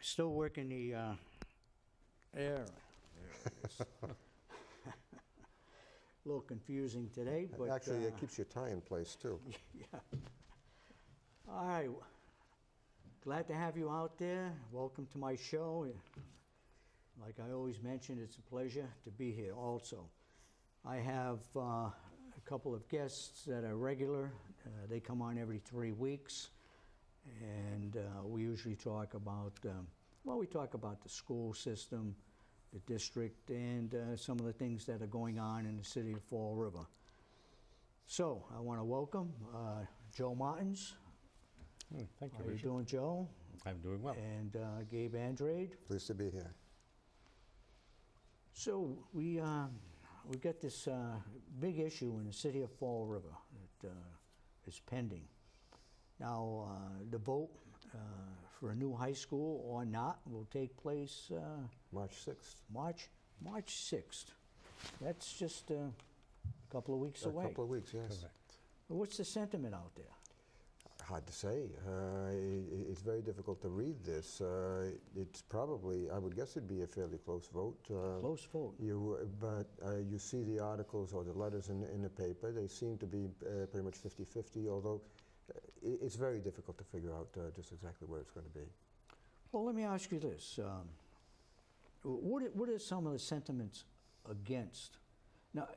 Still working the there it is. A little confusing today, but Actually, it keeps your tie in place, too. yeah. All right. Glad to have you out there. Welcome to my show. Like I always mention, it's a pleasure to be here also. I have a couple of guests that are regular. They come on every 3 weeks. And we usually talk about, we talk about the school system, the district, and some of the things that are going on in the city of Fall River. So I want to welcome Joe Martins. Thank you, How are you Richard. doing, Joe? I'm doing well. And Gabe Andrade. Pleased to be here. So we've got this big issue in the city of Fall River that is pending. Now, the vote for a new high school or not will take place March 6th. March 6th. That's just a couple of weeks away. A couple of weeks, yes. Correct. What's the sentiment out there? Hard to say. It's very difficult to read this. It's probably, I would guess it'd be a fairly close vote. Close vote. But you see the articles or the letters in the paper. They seem to be pretty much 50-50, although it's very difficult to figure out just exactly where it's going to be. Well, let me ask you this. What are some of the sentiments against? Now,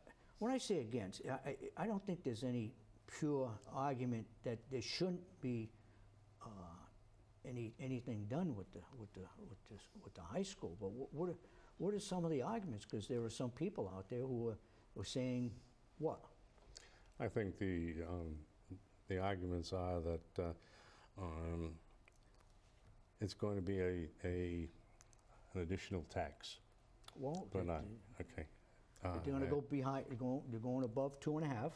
when I say against, I don't think there's any pure argument that there shouldn't be anything done with the high school. But what are some of the arguments? Because there are some people out there who are saying what? I think the arguments are that it's going to be an additional tax. Well, But not, okay. they're going to go behind. They're going above 2.5.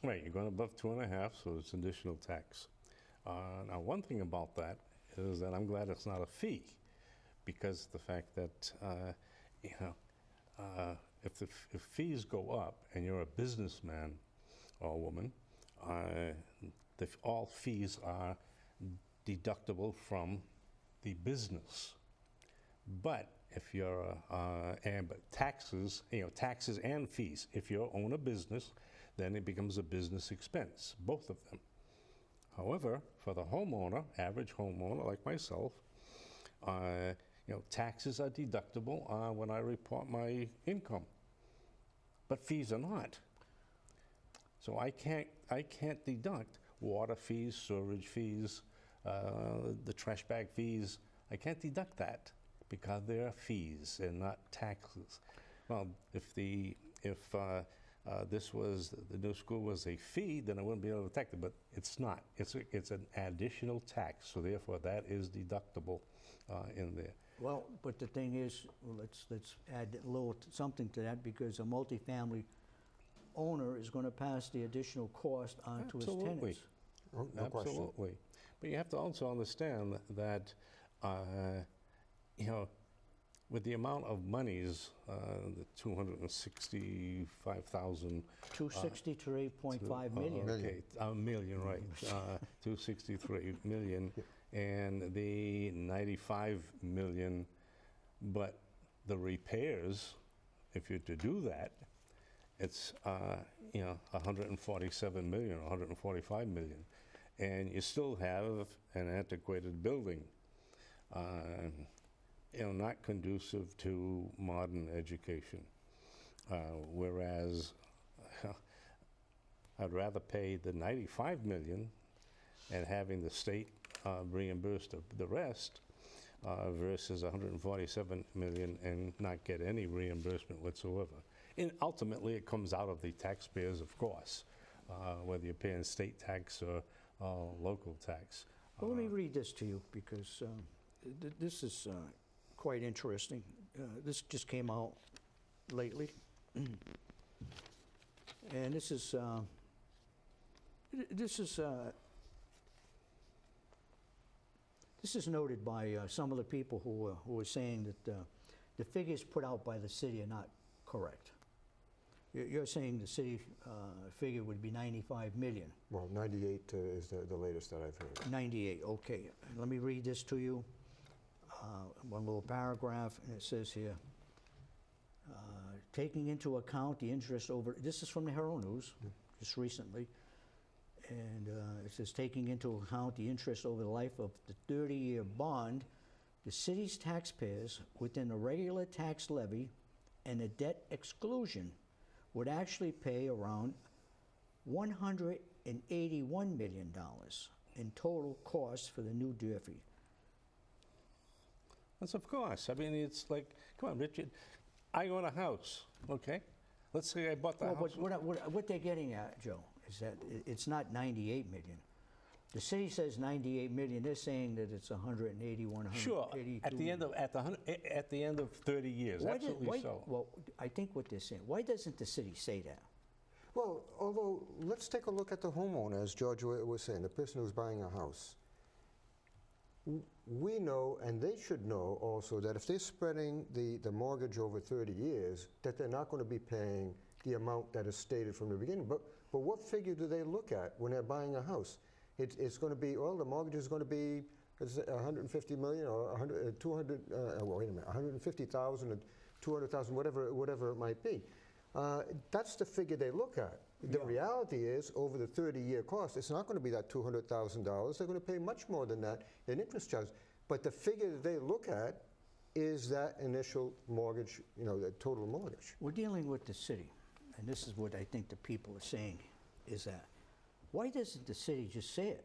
Right, you're going above 2.5, so it's additional tax. Now, one thing about that is that I'm glad it's not a fee, because the fact that if fees go up and you're a businessman or woman, all fees are deductible from the business. But if you're but taxes and fees. If you own a business, then it becomes a business expense, both of them. However, for the homeowner, average homeowner like myself, taxes are deductible when I report my income, but fees are not. So I can't deduct water fees, sewerage fees, the trash bag fees. I can't deduct that because they are fees and not taxes. Well, if the new school was a fee, then I wouldn't be able to deduct it. But it's not. It's an additional tax. So therefore, that is deductible in there. Well, but the thing is, let's add a little something to that, because a multifamily owner is going to pass the additional cost on to his tenants. Oh, no question. Absolutely. But you have to also understand that, with the amount of monies, the 265,000. 263.5 million. Okay, a million, right. 263 million and the 95 million. But the repairs, if you're to do that, it's 147 million, 145 million, and you still have an antiquated building, not conducive to modern education. Whereas I'd rather pay the 95 million and having the state reimburse the rest versus 147 million and not get any reimbursement whatsoever. And ultimately, it comes out of the taxpayers, of course, whether you're paying state tax or local tax. Well, let me read this to you, because this is quite interesting. This just came out lately, and this is noted by some of the people who are saying that the figures put out by the city are not correct. You're saying the city figure would be 95 million. Well, 98 is the latest that I've heard. 98, okay. Let me read this to you. one little paragraph, and it says here, taking into account the interest over, this is from the Herald News, just recently, and it says, taking into account the interest over the life of the 30-year bond, the city's taxpayers within the regular tax levy and the debt exclusion would actually pay around $181 million in total costs for the new Durfee. That's of course. I mean, it's like, come on, Richard, I own a house, okay? Let's say I bought the Well, house. but what they're getting at, Joe, is that it's not 98 million. The city says 98 million. They're saying that it's 181, 182. Sure, at the end of 30 years, absolutely so. Well, I think what they're saying, why doesn't the city say that? Well, although, let's take a look at the homeowner, as George was saying, the person who's buying a house. We know, and they should know also, that if they're spreading the mortgage over 30 years, that they're not going to be paying the amount that is stated from the beginning. But what figure do they look at when they're buying a house? It's going to be, well, the mortgage is going to be 150 million or 100, 200, wait a minute, 150,000 or 200,000, whatever it might be. That's the figure they look at. The reality is, over the 30-year cost, it's not going to be that $200,000. They're going to pay much more than that in interest charges. But the figure that they look at is that initial mortgage, the total mortgage. We're dealing with the city, and this is what I think the people are saying, is that, why doesn't the city just say it?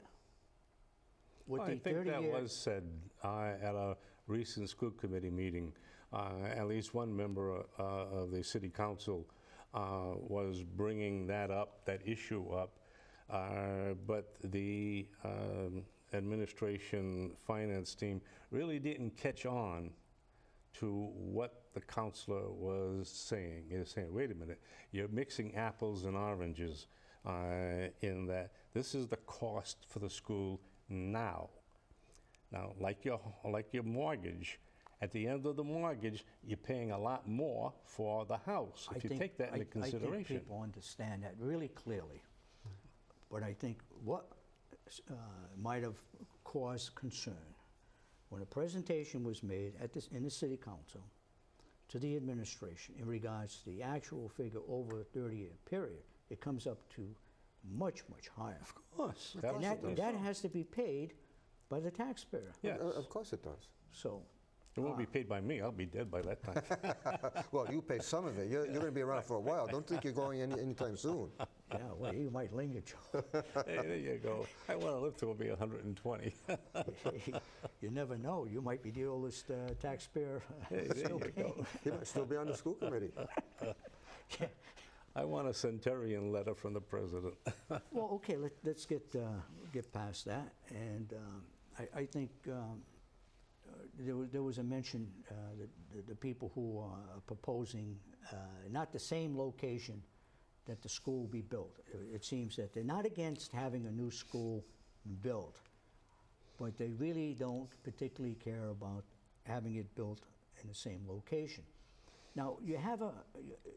With I think that was said at a recent school committee meeting. At least one member of the city council was bringing that issue up, but the administration finance team really didn't catch on to what the councilor was saying. He was saying, wait a minute, you're mixing apples and oranges in that this is the cost for the school now. Now, like your mortgage, at the end of the mortgage, you're paying a lot more for the house, if you take that into consideration. I think people understand that really clearly. But I think what might have caused concern, when a presentation was made in the city council to the administration in regards to the actual figure over a 30-year period, it comes up to much, much higher. Of course. And that has to be paid by the taxpayer. Yes. Of course it does. So it won't be paid by me. I'll be dead by that time. Well, you pay some of it. You're going to be around for a while. Don't think you're going anytime soon. yeah, well, you might linger, Joe. Hey, there you go. I want to live till I'll be 120. You never know. You might be the oldest taxpayer Hey, there still you paying. go. He might still be on the school committee. Yeah. I want a centurion letter from the president. Well, okay, let's get past that. And I think there was a mention that the people who are proposing not the same location that the school be built. It seems that they're not against having a new school built, but they really don't particularly care about having it built in the same location. Now, you have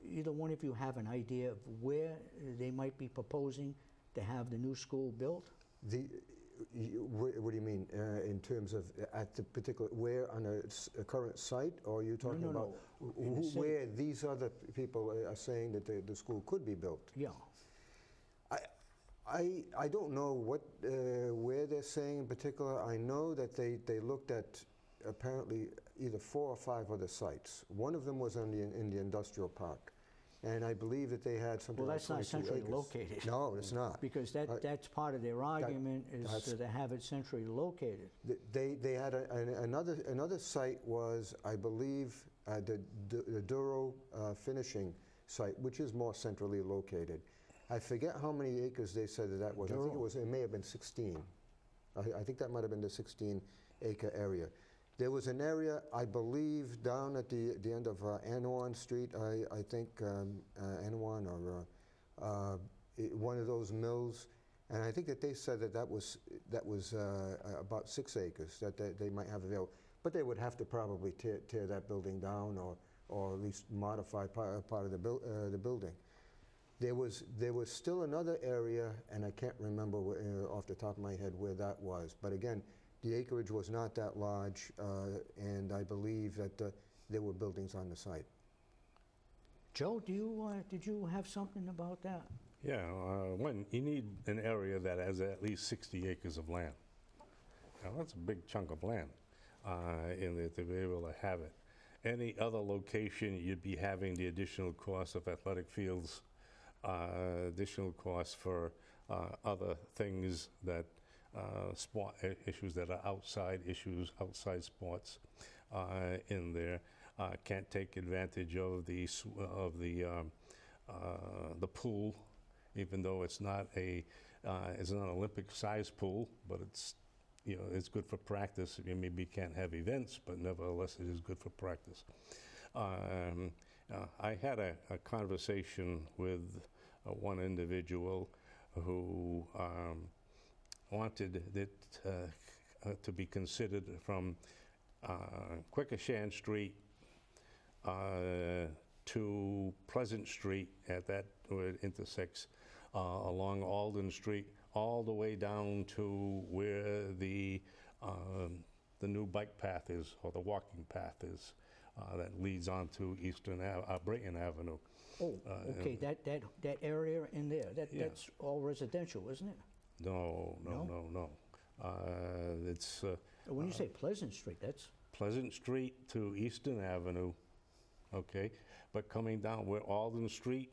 either one of you have an idea of where they might be proposing to have the new school built? What do you mean, in terms of at the particular, where on a current site, or are you talking about where these other people are saying that the school could be built? Yeah. I don't know what where they're saying in particular. I know that they looked at apparently either 4 or 5 other sites. One of them was in the industrial park, and I believe that they had something. Well, that's like not centrally acres. located. No, it's not. Because that's part of their argument is to have it centrally located. They had another site was, I believe, the Duro finishing site, which is more centrally located. I forget how many acres they said that was. Duro. I think it may have been 16. I think that might have been the 16-acre area. There was an area, I believe, down at the end of Anwan Street, I think, Anwan or one of those mills, and I think that they said that was about 6 acres that they might have available. But they would have to probably tear that building down or at least modify part of the building. There was still another area, and I can't remember off the top of my head where that was. But again, the acreage was not that large, and I believe that there were buildings on the site. Joe, did you have something about that? Yeah, one, you need an area that has at least 60 acres of land. Now, that's a big chunk of land in there to be able to have it. Any other location, you'd be having the additional cost of athletic fields, additional costs for other things that, sport issues that are outside issues, outside sports in there. Can't take advantage of the pool, even though it's not an Olympic-sized pool, but it's, you know, it's good for practice. You maybe can't have events, but nevertheless, it is good for practice. I had a conversation with one individual who wanted it to be considered from Quikasham Street to Pleasant Street at that where it intersects along Alden Street, all the way down to where the new bike path is, or the walking path is, that leads on to Brayton Avenue. Oh, okay, that area in there, that's all residential, isn't it? No. It's When you say Pleasant Street, that's... Pleasant Street to Eastern Avenue, okay? But coming down where Alden Street,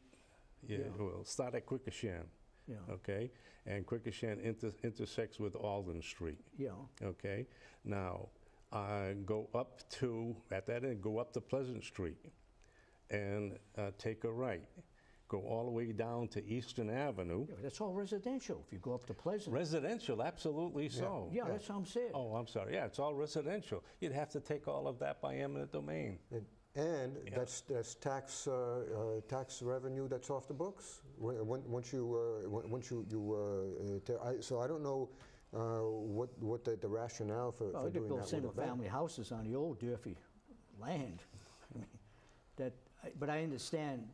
we'll start at Quikasham, Yeah. okay? And Quikasham intersects with Alden Street, Yeah, okay? Now, go up to, at that end, go up to Pleasant Street and take a right. Go all the way down to Eastern Avenue. yeah, that's all residential if you go up to Pleasant. Residential, absolutely so. Yeah, that's what I'm saying. Oh, I'm sorry. Yeah, it's all residential. You'd have to take all of that by eminent domain. And that's tax revenue that's off the books. So I don't know what the rationale for Well, they doing could build that would have single-family houses on the old Durfee land. I mean, but I understand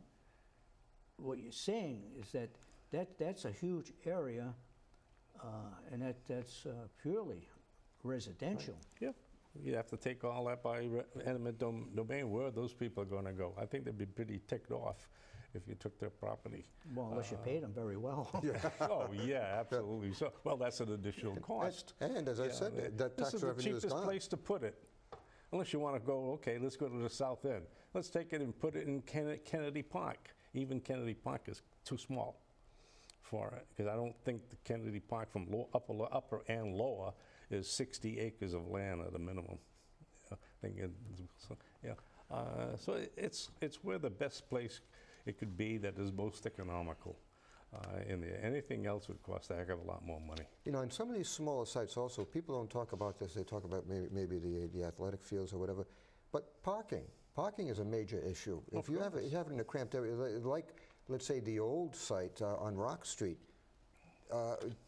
what you're saying is that's a huge area, and that's purely residential. Yeah. You'd have to take all that by eminent domain. Where those people are going to go? I think they'd be pretty ticked off if you took their property. Well, unless you paid them very well. Oh, yeah, absolutely. So, well, that's an additional cost. And as I said, that This tax is the revenue is cheapest gone. place to put it. Unless you want to go, okay, let's go to the south end. Let's take it and put it in Kennedy Park. Even Kennedy Park is too small for it, because I don't think the Kennedy Park from upper and lower is 60 acres of land at a minimum. So it's where the best place it could be that is most economical in there. Anything else would cost a heck of a lot more money. You know, in some of these smaller sites also, people don't talk about this. They talk about maybe the athletic fields or whatever. But parking is a major issue. If you have it in a cramped area, like let's say the old site on Rock Street,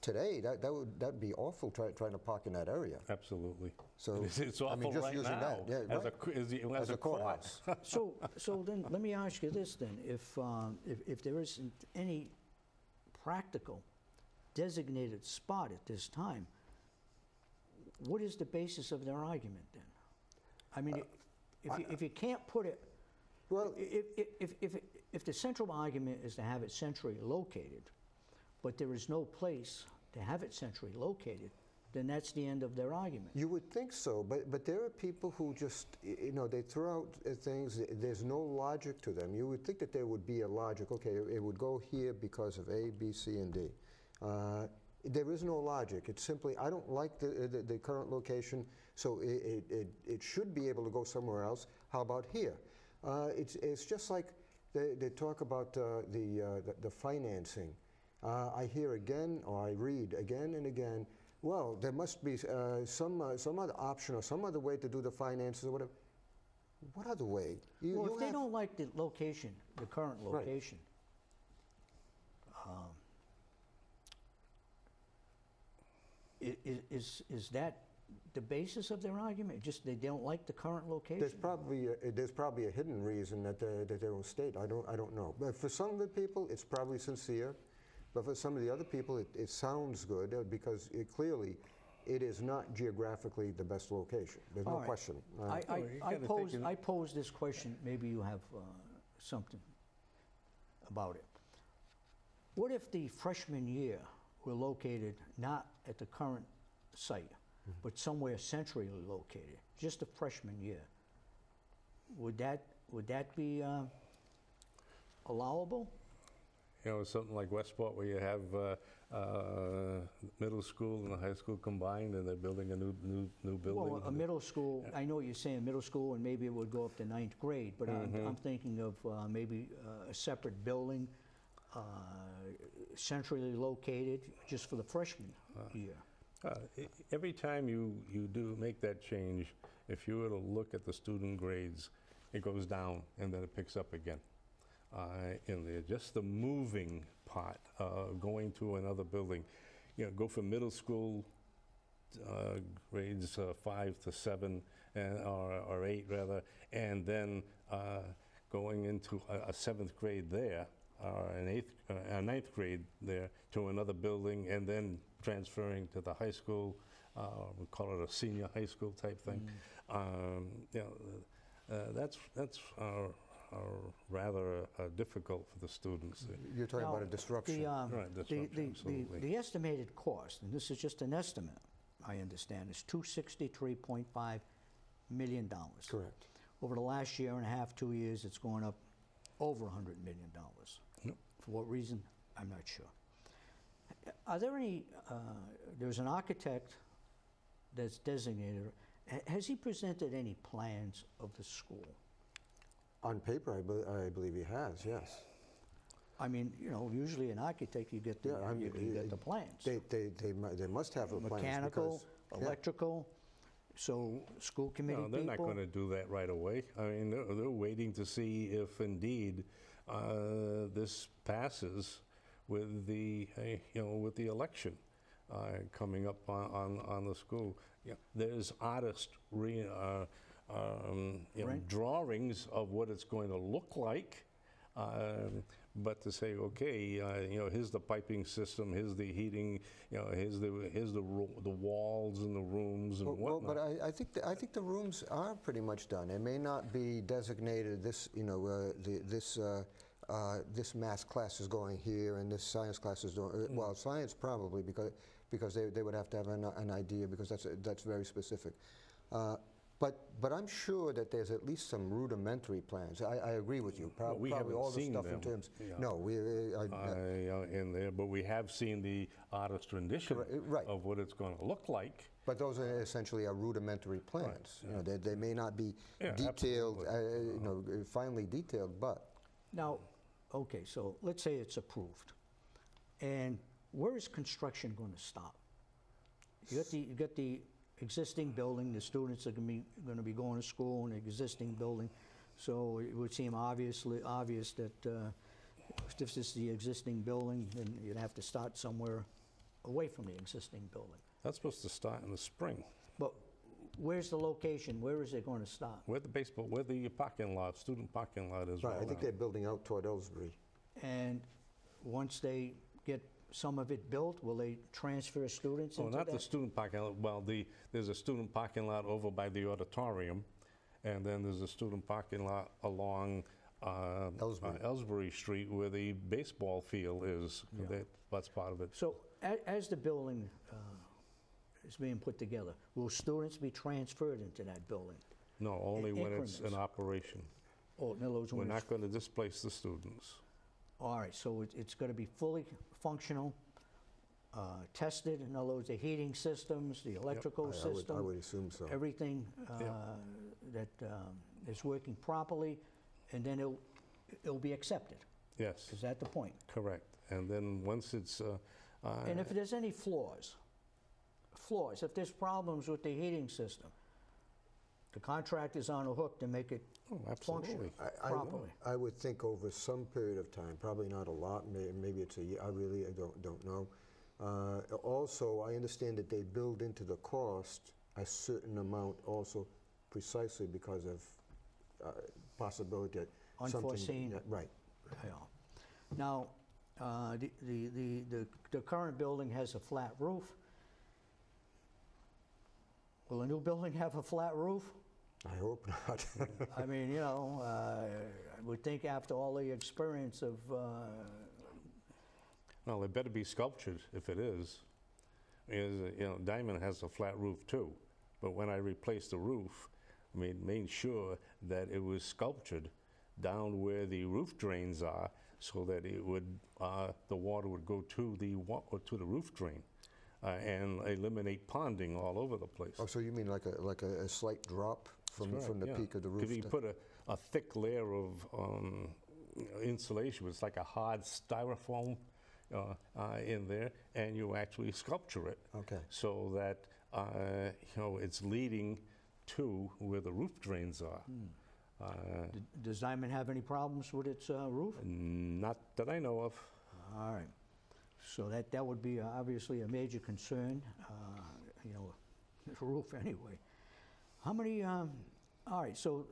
today that'd be awful trying to park in that area. Absolutely. So it's awful, I mean, just right using now that, yeah, as a courthouse. So then, let me ask you this then. If there isn't any practical designated spot at this time, what is the basis of their argument then? I mean, if you can't put it, Well, if the central argument is to have it centrally located, but there is no place to have it centrally located, then that's the end of their argument. you would think so, but there are people who just, you know, they throw out things, there's no logic to them. You would think that there would be a logic. Okay, it would go here because of A, B, C, and D. There is no logic. It's simply, I don't like the current location, so it should be able to go somewhere else. How about here? It's just like they talk about the financing. I hear again, or I read again and again, well, there must be some other option or some other way to do the finances or whatever. What other way? Well, if they don't like the location, the current location, is that the basis of their argument? Just they don't like the current location? There's probably a hidden reason that they don't state. I don't know. But for some of the people, it's probably sincere. But for some of the other people, it sounds good because clearly it is not geographically the best location. There's no All right. question. I you gotta take it- I pose this question, maybe you have something about it. What if the freshman year were located not at the current site, but somewhere centrally located, just a freshman year? Would that be allowable? You know, something like Westport where you have middle school and the high school combined, and they're building a new building. Well, a middle school, I know what you're saying, middle school, and maybe it would go up to 9th grade, but I'm thinking of maybe a separate building, centrally located, just for the freshman year. Every time you do make that change, if you were to look at the student grades, it goes down and then it picks up again. In there, just the moving part, going to another building, you know, go from middle school grades 5 to 7 or 8 rather, and then going into a 7th grade there, or a 9th grade there to another building, and then transferring to the high school. We call it a senior high school type thing. You know, that's rather difficult for the students. You're talking about a Now, disruption. Right, disruption, absolutely. The estimated cost, and this is just an estimate, I understand, is $263.5 million. Correct. Over the last year and a half, 2 years, it's gone up over $100 million. Yep. For what reason, I'm not sure. Are there any, there's an architect that's designated, has he presented any plans of the school? On paper, I believe he has, yes. I mean, you know, usually an architect, you get the, Yeah, I mean, you get the plans. They must have a plans. Mechanical, because- yeah. electrical, so school committee No, people. they're not going to do that right away. I mean, they're waiting to see if indeed this passes with the, you know, with the election coming up on the school. Yeah, there's you know, Right. drawings of what it's going to look like. But to say, okay, you know, here's the piping system, here's the heating, you know, here's the walls and the rooms and Well, whatnot. but I think the rooms are pretty much done. They may not be designated this, you know, this math class is going here and this science class is doing, well, science probably because they would have to have an idea because that's very specific. But I'm sure that there's at least some rudimentary plans. I agree with you. Well, we Probably haven't all the seen stuff in them. terms. Yeah. No, In there, but we have seen the artist rendition Right. of what it's going to look like. but those are essentially our rudimentary plans. You know, they may not be Yeah, detailed, absolutely. you know, finely detailed, but Now, okay, so let's say it's approved. And where is construction going to stop? You got the existing building, the students are going to be going to school in the existing building. So it would seem obvious that if this is the existing building, then you'd have to start somewhere away from the existing building. That's supposed to start in the spring. But where's the location? Where is it going to start? Where the parking lot, student parking lot is right, right I think now. they're building out toward Ellsbury. And once they get some of it built, will they transfer students Oh, into not the that? student parking lot. Well, there's a student parking lot over by the auditorium, and then there's a student parking lot along Ellsbury. Ellsbury Street where the baseball field is. That's part of it. So as the building is being put together, will students be transferred into that building? No, only when it's in increments. operation. Or in other words, We're when it's, not going to displace the students. all right, so it's going to be fully functional, tested, in other words, the heating systems, the electrical I system, would assume so. everything that is working properly, and then it'll be accepted. Yes, Is that the point? correct. And then once it's, And if there's any flaws, if there's problems with the heating system, the contractor's on a hook to make it function absolutely. properly. I would think over some period of time, probably not a lot, maybe it's a year, I don't know. Also, I understand that they build into the cost a certain amount also precisely because of possibility that something... Unforeseen. Yeah, right. Yeah. Now, the current building has a flat roof. Will a new building have a flat roof? I hope not. I mean, you know, I would think after all the experience of, Well, it better be sculptured if it is. You know, Diamond has a flat roof too, but when I replaced the roof, I made sure that it was sculptured down where the roof drains are, so that it would, the water would go to the roof drain, and eliminate ponding all over the place. Oh, so you mean like a slight drop from That's right, the yeah. peak of the roof? If you put a thick layer of insulation, it's like a hard styrofoam in there, and you actually sculpture it. Okay. So that you know, it's leading to where the roof drains are. does Diamond have any problems with its roof? Not that I know of. All right. So that would be obviously a major concern, you know, the roof anyway. How many, all right, so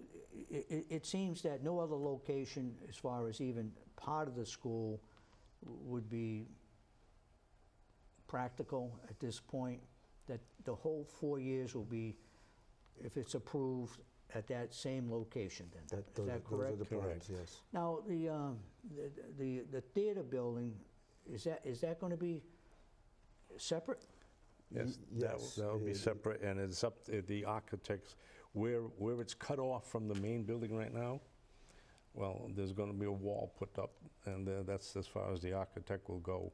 it seems that no other location as far as even part of the school would be practical at this point, that the whole 4 years will be, if it's approved, at that same location then. Is that correct? Those are the plans, Correct. yes. Now, the theater building, is that going to be separate? Yes, yes, that would be it- separate, and it's up to the architects. Where it's cut off from the main building right now, well, there's going to be a wall put up, and that's as far as the architect will go,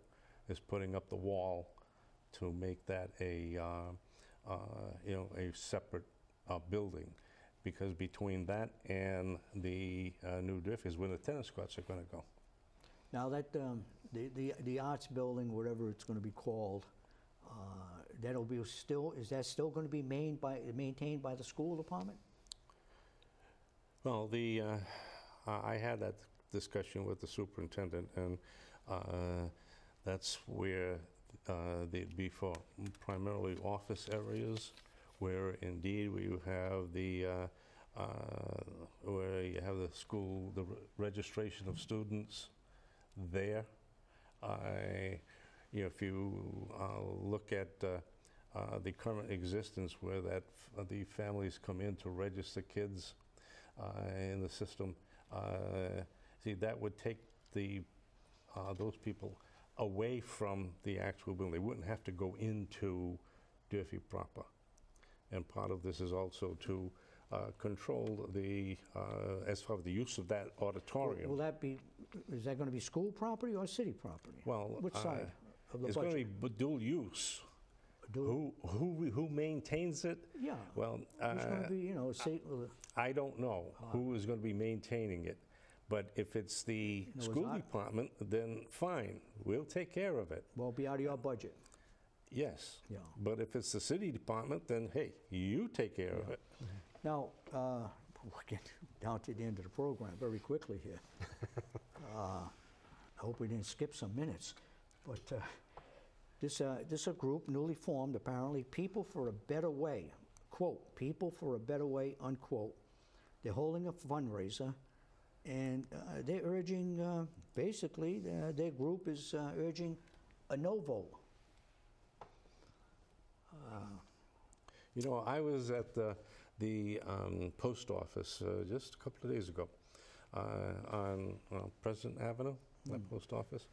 is putting up the wall to make that a, you know, a separate building. Because between that and the new Durfee is where the tennis courts are going to go. Now that, the arts building, whatever it's going to be called, that'll be still, is that still going to be maintained by the school department? Well, I had that discussion with the superintendent, and that's where they'd be for primarily office areas, where indeed we have the, where you have the school, the registration of students there. You know, if you look at the current existence where the families come in to register kids in the system, see, that would take those people away from the actual building. They wouldn't have to go into Durfee proper. And part of this is also to control as far as the use of that auditorium. Will that be, is that going to be school property or city property? Well, Which side of the it's going to budget? be dual use. Dual- Who maintains it? Yeah. Well, It's going to be, you know, I don't know who is going to be maintaining it. But if it's the No, it's school not. department, then fine, we'll take care of it. will be out of your budget. Yes. Yeah. But if it's the city department, then hey, you take care of it. Now, we're getting down to the end of the program very quickly here. I hope we didn't skip some minutes. But this is a group newly formed, apparently, People for a Better Way, quote, People for a Better Way, unquote. They're holding a fundraiser, and they're urging, basically, their group is urging a no vote. You know, I was at the post office just a couple of days ago on President Avenue, that post office.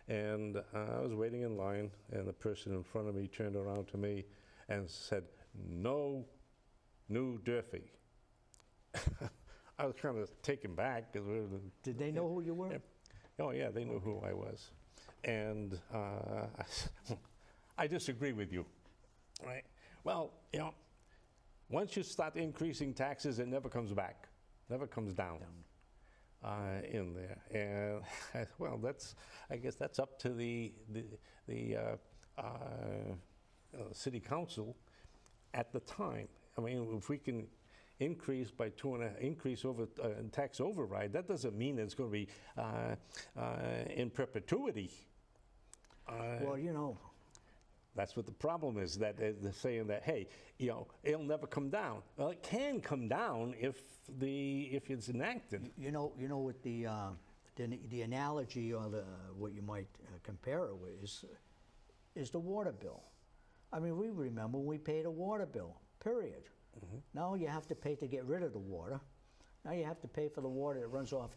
And I was waiting in line, and the person in front of me turned around to me and said, "No new Durfee." I was kind of taken back. Did they know who you were? Oh, yeah, they knew who I was. And I disagree with you, right? Well, you know, once you start increasing taxes, it never comes back, never comes down in there. And, well, I guess that's up to the city council at the time. I mean, if we can increase by increase over tax override, that doesn't mean it's going to be in perpetuity. Well, you know, That's what the problem is, that they're saying that, hey, you know, it'll never come down. Well, it can come down if it's enacted. you know, with the analogy or what you might compare it with is the water bill. I mean, we remember when we paid a water bill, period. Now you have to pay to get rid of the water. Now you have to pay for the water that runs off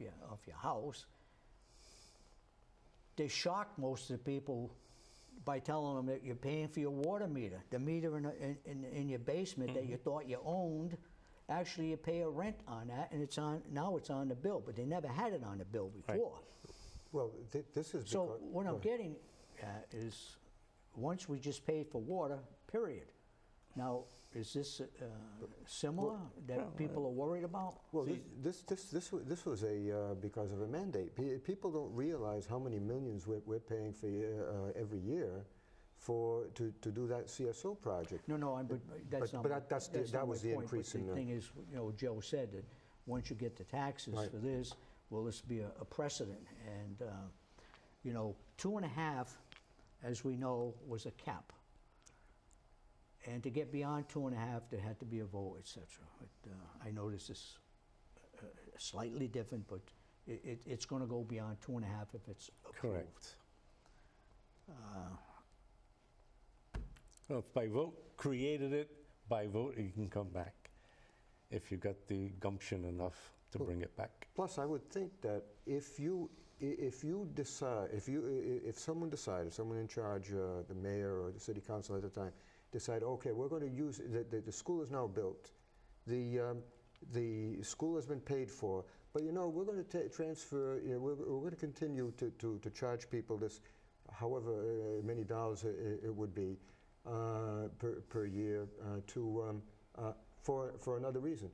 your house. They shock most of the people by telling them that you're paying for your water meter. The meter in your basement that you thought you owned, actually you pay a rent on that, and now it's on the bill, but they never had it on the bill before. Well, this is So because... what I'm getting at is, once we just paid for water, period. Now, is this similar that people are worried about? Well, this was because of a mandate. People don't realize how many millions we're paying for every year to do that CSO project. No, but that's not. But that was the point. increase But in the thing is, Joe said that once you get the taxes Right. for this, will this be a precedent? And 2.5, as we know, was a cap. And to get beyond 2.5, there had to be a vote, etc. I know this is slightly different, but it's going to go beyond 2.5 if it's approved. Correct. Well, if by vote created it, by vote it can come back, if you got the gumption enough to bring it back. Plus, I would think that if someone in charge, the mayor or the city council at the time, decide, okay, we're going to use, the school is now built, the school has been paid for, but we're going to transfer, we're going to continue to charge people this, however many dollars it would be per year for another reason.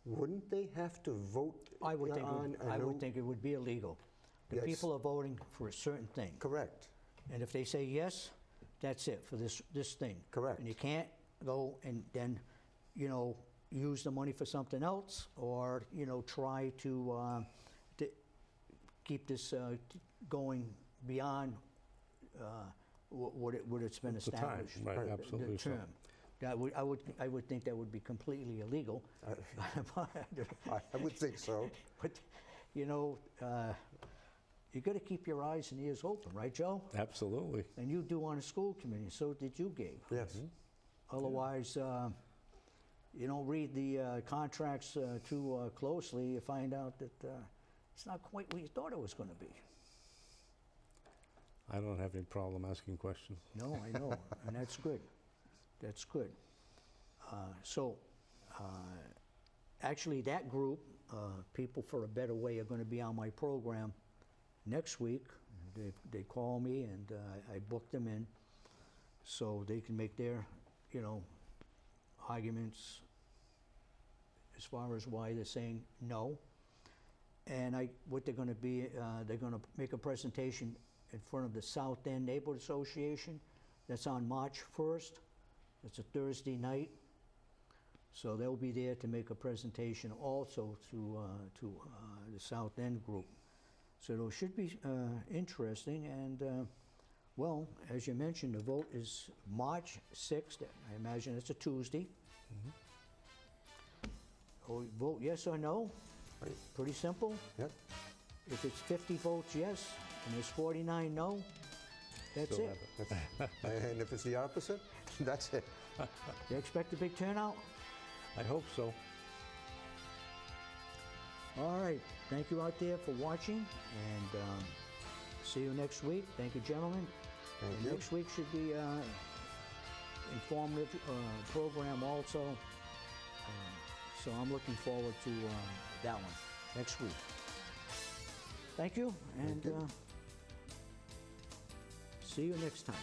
Wouldn't they have to vote I would on think it would be illegal. The Yes. people are voting for a certain thing. Correct. And if they say yes, that's it for this thing. Correct. And you can't go and then, use the money for something else, or, try to keep this going beyond what it's been The time, established. right, the absolutely so. term. I would think that would be completely illegal. I would think so. But, you got to keep your eyes and ears open, right, Joe? Absolutely. And you do on a school committee, so did you, Gabe. Yes. Otherwise, you don't read the contracts too closely, you find out that it's not quite what you thought it was going to be. I don't have any problem asking questions. No, I know, and that's good. That's good. Actually, that group, People for a Better Way, are going to be on my program next week. They call me, and I booked them in so they can make their, arguments as far as why they're saying no. And what they're going to be, they're going to make a presentation in front of the South End Neighborhood Association. That's on March 1st. It's a Thursday night. So they'll be there to make a presentation also to the South End group. So it should be interesting. And well, as you mentioned, the vote is March 6th. I imagine it's a Tuesday. Oh, vote yes or no. Right. Pretty simple. Yep. If it's 50 votes yes and there's 49 no, that's Still it. have it. And if it's the opposite, that's it. You expect a big turnout? I hope so. All right. Thank you out there for watching, and see you next week. Thank you, gentlemen. Thank And you. next week should be informative program also. So I'm looking forward to that one next week. Thank you, and Thank you. see you next time.